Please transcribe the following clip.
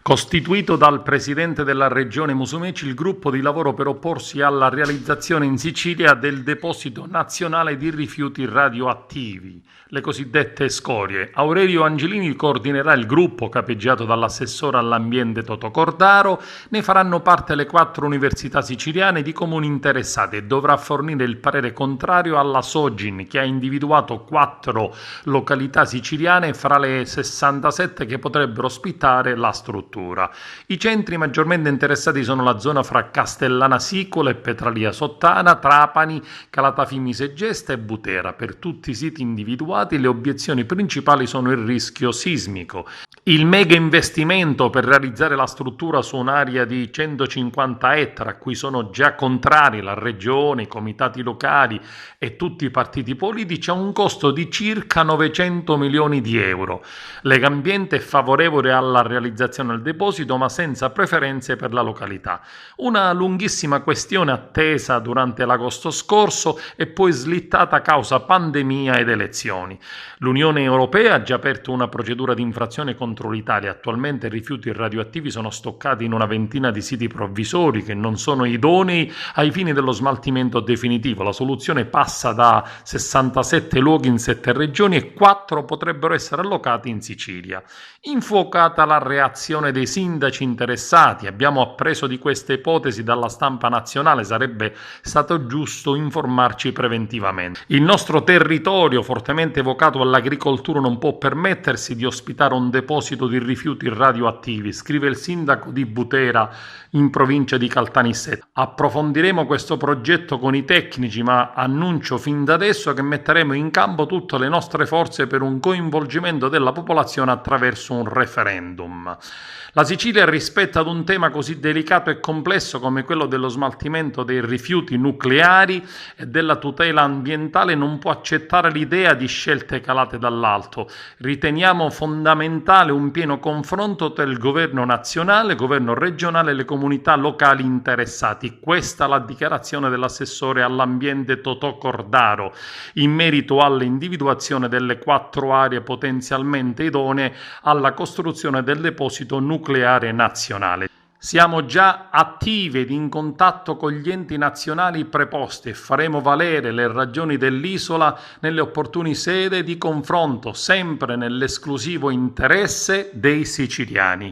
Costituito dal presidente della regione Musumeci, il gruppo di lavoro per opporsi alla realizzazione in Sicilia del deposito nazionale di rifiuti radioattivi, le cosiddette scorie. Aurelio Angelini coordinerà il gruppo, capeggiato dall'assessore all'ambiente Totò Cordaro. Ne faranno parte le 4 università siciliane di comuni interessati e dovrà fornire il parere contrario alla Sogin, che ha individuato 4 località siciliane fra le 67 che potrebbero ospitare la struttura. I centri maggiormente interessati sono la zona fra Castellana Sicola e Petralia Sottana, Trapani, Calatafimi Segesta e Butera. Per tutti i siti individuati le obiezioni principali sono il rischio sismico. Il mega investimento per realizzare la struttura su un'area di 150 ettari, a cui sono già contrari la regione, i comitati locali e tutti i partiti politici, ha un costo di circa 900 milioni di euro. Legambiente è favorevole alla realizzazione del deposito, ma senza preferenze per la località. Una lunghissima questione attesa durante l'agosto scorso e poi slittata a causa pandemia ed elezioni. L'Unione Europea ha già aperto una procedura di infrazione contro l'Italia. Attualmente i rifiuti radioattivi sono stoccati in una ventina di siti provvisori che non sono idonei ai fini dello smaltimento definitivo. La soluzione passa da 67 luoghi in 7 regioni e 4 potrebbero essere allocati in Sicilia. Infuocata la reazione dei sindaci interessati, abbiamo appreso di queste ipotesi dalla stampa nazionale, sarebbe stato giusto informarci preventivamente. Il nostro territorio, fortemente vocato all'agricoltura, non può permettersi di ospitare un deposito di rifiuti radioattivi, scrive il sindaco di Butera in provincia di Caltanissetta. Approfondiremo questo progetto con i tecnici, ma annuncio fin da adesso che metteremo in campo tutte le nostre forze per un coinvolgimento della popolazione attraverso un referendum. La Sicilia, rispetto ad un tema così delicato e complesso come quello dello smaltimento dei rifiuti nucleari e della tutela ambientale, non può accettare l'idea di scelte calate dall'alto. Riteniamo fondamentale un pieno confronto tra il governo nazionale, il governo regionale e le comunità locali interessati. Questa è la dichiarazione dell'assessore all'ambiente Totò Cordaro in merito all'individuazione delle 4 aree potenzialmente idonee alla costruzione del deposito nucleare nazionale. Siamo già attivi ed in contatto con gli enti nazionali preposti e faremo valere le ragioni dell'isola nelle opportune sedi di confronto, sempre nell'esclusivo interesse dei siciliani.